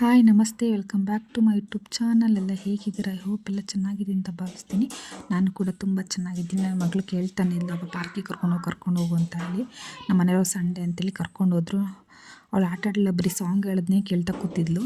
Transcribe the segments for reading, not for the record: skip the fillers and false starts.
Hi ನಮಸ್ತೆ, welcome back to my YouTube channel. ಎಲ್ಲ ಹೇಗಿದ್ದೀರಾ? ಐ ಹೋಪ್ ಎಲ್ಲ ಚೆನ್ನಾಗಿದೆ ಅಂತ ಭಾವಿಸ್ತೀನಿ. ನಾನು ಕೂಡ ತುಂಬ ಚೆನ್ನಾಗಿದ್ದೀನಿ. ನನ್ನ ಮಗಳು ಕೇಳ್ತಾನೆ ಇಲ್ಲ, ಪಾರ್ಕಿಗೆ ಕರ್ಕೊಂಡು ಹೋಗು ಅಂತ ಹೇಳಿ. ನಮ್ಮ ಮನೆಯವರು ಸಂಡೇ ಅಂತೇಳಿ ಕರ್ಕೊಂಡು ಹೋದ್ರು. ಅವಳು ಆಟ ಆಡಲಿಲ್ಲ, ಬರೀ ಸಾಂಗ್ ಹೇಳೋದನ್ನೇ ಕೇಳ್ತಾ ಕೂತಿದ್ಲು.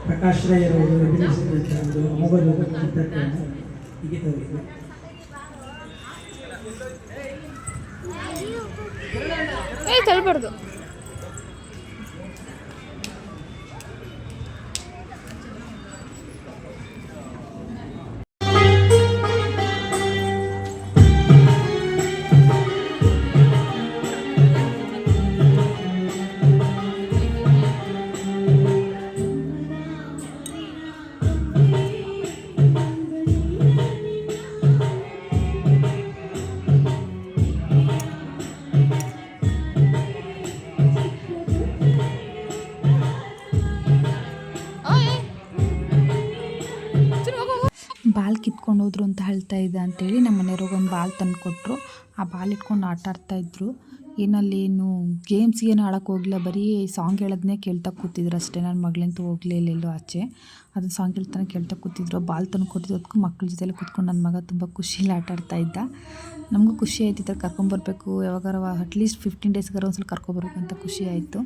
ಪ್ರಕಾಶ್ ರೈಯರು ಅಭಿನಯಿಸಿದಂಥ ಮೊಬೈಲ್ ಚಿತ್ರಗಳನ್ನು ಹೀಗೆ ತೋರಿಸಿದೆ. ತಳ್ಬಾರ್ದು. ಬಾಲ್ ಕಿತ್ಕೊಂಡು ಹೋದ್ರು ಅಂತ ಹೇಳ್ತಾ ಇದ್ದ ಅಂತೇಳಿ ನಮ್ಮ ಮನೆಯವ್ರಿಗೆ ಒಂದು ಬಾಲ್ ತಂದು ಕೊಟ್ಟರು. ಆ ಬಾಲ್ ಇಟ್ಕೊಂಡು ಆಟ ಆಡ್ತಾಯಿದ್ರು. ಏನು ಗೇಮ್ಸ್ ಏನು ಆಡೋಕ್ಕೆ ಹೋಗಿಲ್ಲ, ಬರೀ ಸಾಂಗ್ ಹೇಳೋದನ್ನೇ ಕೇಳ್ತಾ ಕೂತಿದ್ರು ಅಷ್ಟೇ. ನನ್ನ ಮಗಳಂತೂ ಹೋಗಲೇ ಇಲ್ಲೆಲ್ಲೋ ಆಚೆ. ಅದನ್ನು ಸಾಂಗ್ ಹೇಳ್ತಾನೆ ಕೇಳ್ತಾ ಕೂತಿದ್ರು. ಬಾಲ್ ತಂದು ಕೊಟ್ಟಿದ್ದಕ್ಕೂ ಮಕ್ಕಳ ಜೊತೆಲ್ಲ ಕೂತ್ಕೊಂಡು ನನ್ನ ಮಗ ತುಂಬ ಖುಷಿಯಲ್ಲಿ ಆಟ ಆಡ್ತಾ ಇದ್ದ. ನಮಗೂ ಖುಷಿ ಆಯ್ತು, ಈ ಥರ ಕರ್ಕೊಂಬರ್ಬೇಕು, ಯಾವಾಗಾರ ಅಟ್ಲೀಸ್ಟ್ 15 ಡೇಸ್ಗಾರ ಒಂದ್ಸಲ ಕರ್ಕೊಬರ್ಬೇಕು ಅಂತ ಖುಷಿ ಆಯಿತು.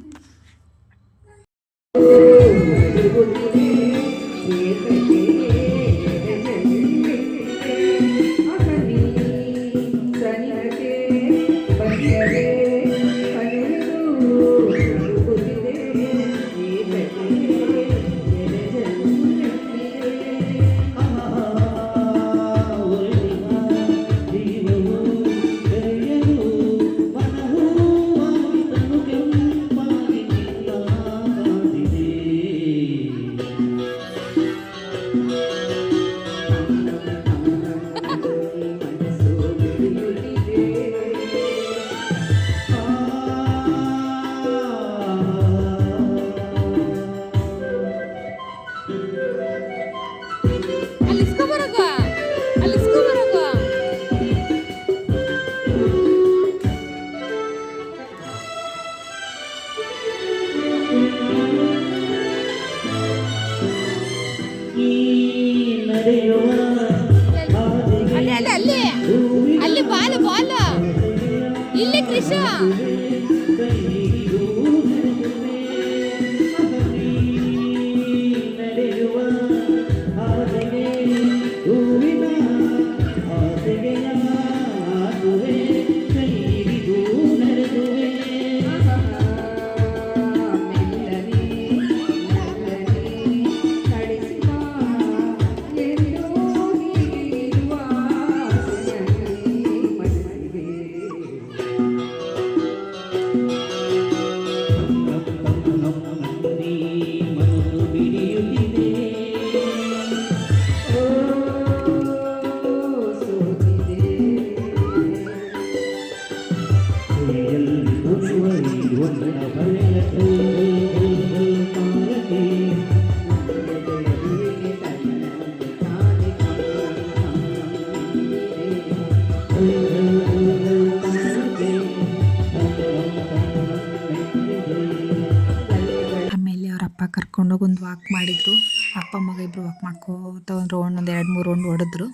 ಅಲ್ಲಿ ಅಲ್ಲಿ ಅಲ್ಲಿ ಅಲ್ಲಿ ಬಾಲು ಬಾಲು ಇಲ್ಲಿ ಕೃಷ ಆಮೇಲೆ ಅವ್ರ ಅಪ್ಪ ಕರ್ಕೊಂಡೋಗಿ ಒಂದು ವಾಕ್ ಮಾಡಿದ್ರು. ಅಪ್ಪ ಮಗ ಇಬ್ಬರು ವಾಕ್ ಮಾಡ್ಕೋತ ಒಂದು ರೌಂಡ್ ಒಂದು 2-3 ರೌಂಡ್ ಹೊಡೆದ್ರು.